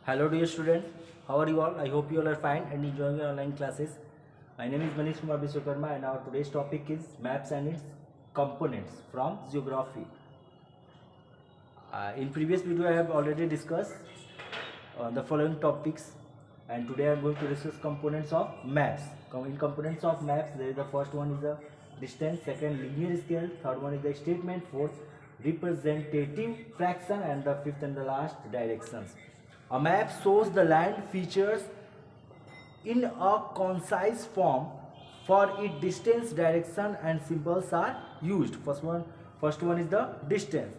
Hello dear student, how are you all? I hope you all are fine and enjoying your online classes. My name is Manish Kumar Vishwakarma and our today's topic is maps and its components from geography. In previous video I have already discussed the following topics, and today I am going to discuss components of maps. In components of maps, there is the first one is the distance, second linear scale, third one is the statement, fourth representative fraction, and the fifth and the last directions. A map shows the land features in a concise form. For its distance, direction and symbols are used. First one is the distance.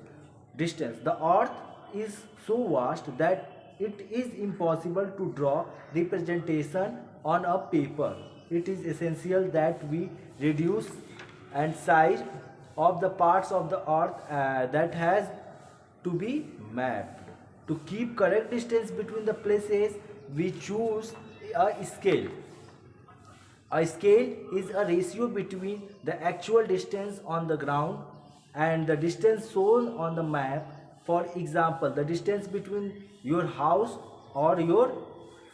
The earth is so vast that it is impossible to draw representation on a paper. It is essential that we reduce and size of the parts of the earth that has to be mapped. To keep correct distance between the places, we choose a scale. A scale is a ratio between the actual distance on the ground and the distance shown on the map. For example, the distance between your house or your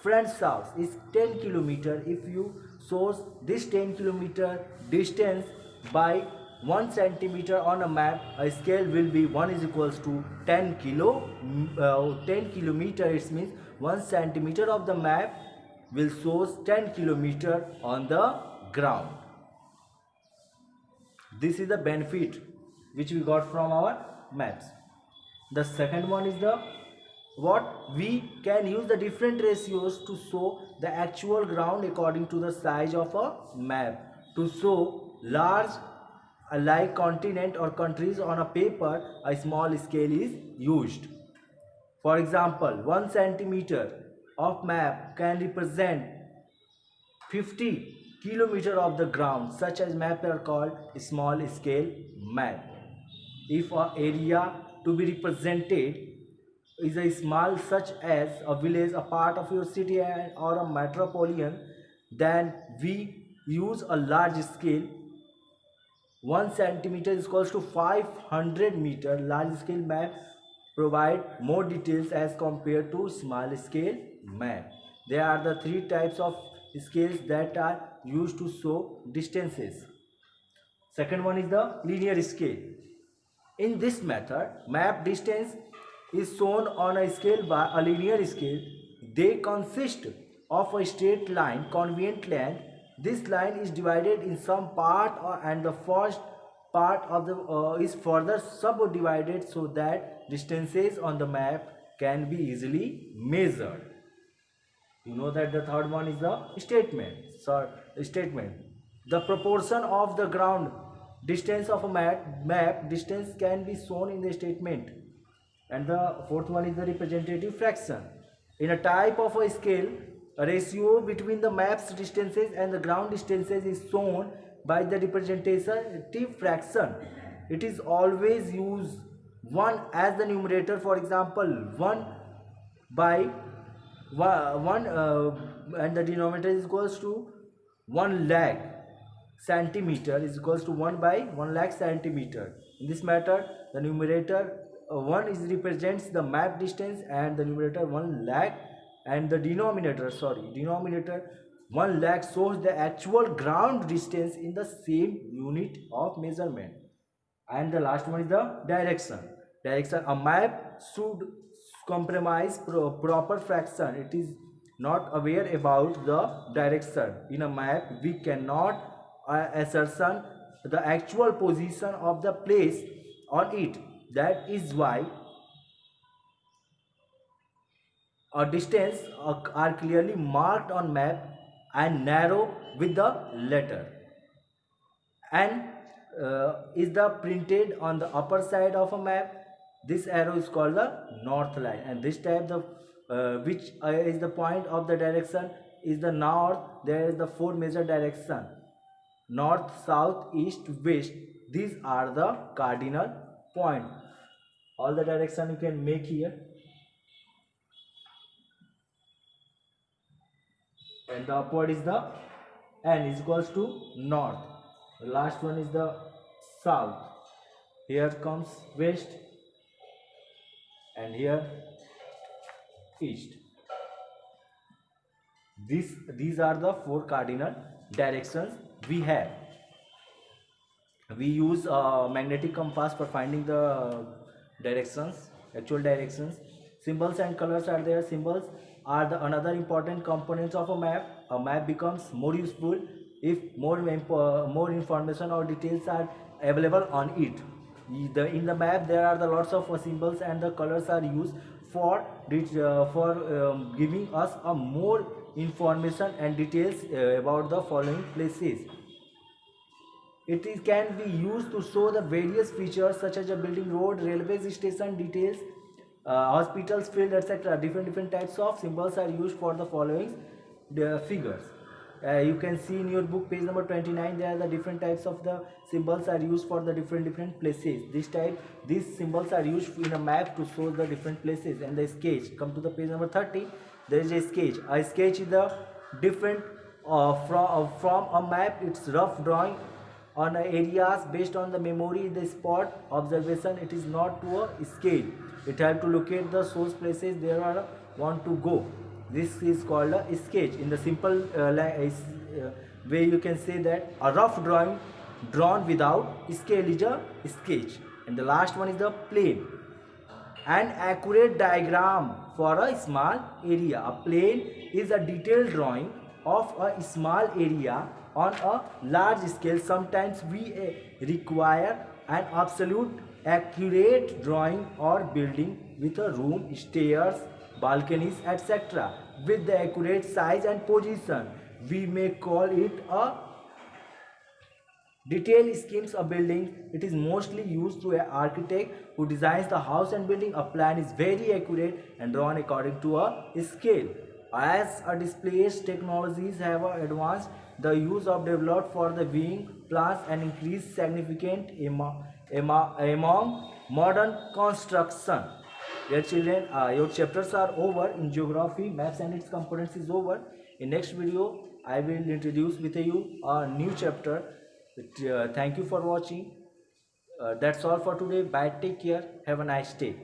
friend's house is 10 kilometer. If you source this 10 kilometer distance by 1 centimeter on a map, a scale will be 1 is equals to 10 kilometer. It means 1 centimeter of the map will shows 10 kilometer on the ground. This is the benefit which we got from our maps. The second one is the we can use the different ratios to show the actual ground according to the size of a map. To show large like continent or countries on a paper, a small scale is used. For example, 1 centimeter of map can represent 50 kilometer of the ground. Such as maps are called small scale map. If an area to be represented is a small, such as a village, a part of your city or a metropolitan, then we use a large scale. 1 centimeter is equals to 500 meter. Large scale map provide more details as compared to small scale map. There are the three types of scales that are used to show distances. Second one is the linear scale. In this method, map distance is shown on a scale by a linear scale. They consist of a straight line, convenient length. This line is divided in some part and the first part of the is further subdivided so that distances on the map can be easily measured. You know that the third one is the statement. The proportion of the ground distance of a map distance can be shown in the statement. And the fourth one is the representative fraction. In a type of a scale, a ratio between the map's distances and the ground distances is shown by the representative fraction. It is always use 1 as the numerator. For example, 1 by 1 and the denominator is equals to 1 lakh centimeter is equals to 1 by 1 lakh centimeter. In this method, the numerator 1 is represents the map distance and the numerator 1 lakh, and the denominator 1 lakh shows the actual ground distance in the same unit of measurement. And the last one is the direction. A map should comprise proper fraction. It is not aware about the direction. In a map, we cannot ascertain the actual position of the place on it. That is why a distance are clearly marked on map and narrow with the letter, and is the printed on the upper side of a map. This arrow is called the north line, and this type of which is the point of the direction is the north. There is the four major direction: north, south, east, west. These are the cardinal point. All the direction you can make here. And the upward is the n is equals to north. The last one is the south. Here comes west, and here east. These are the four cardinal directions we have. We use magnetic compass for finding the directions, actual directions. Symbols and colors are there. Symbols are the another important components of a map. A map becomes more useful if more information or details are available on it. In the map there are the lots of symbols and the colors are used for giving us a more information and details about the following places. Can be used to show the various features such as a building, road, railway station details, hospitals, field, etc. Different types of symbols are used for the following figures. You can see in your book page number 29 there are the different types of the symbols are used for the different places. These symbols are used in a map to show the different places. And the sketch, come to the page number 30, there is a sketch. A sketch is the different from a map. It's rough drawing on areas based on the memory, the spot observation. It is not to a scale. It have to locate the source places there are want to go. This is called a sketch. In the simple way you can say that a rough drawing drawn without scale is a sketch. And the last one is the plane, an accurate diagram for a small area. A plane is a detailed drawing of a small area on a large scale. Sometimes we require an absolute accurate drawing or building with a room, stairs, balconies, etc. with the accurate size and position. We may call it a detailed schemes of building. It is mostly used to an architect who designs the house and building. A plan is very accurate and drawn according to a scale. As a displays technologies have advanced, the use of developed for the viewing plans and increased significant among modern construction. Dear children, your chapters are over in geography, maps and its components is over. In next video, I will introduce with you a new chapter. Thank you for watching. That's all for today. Bye. Take care. Have a nice day.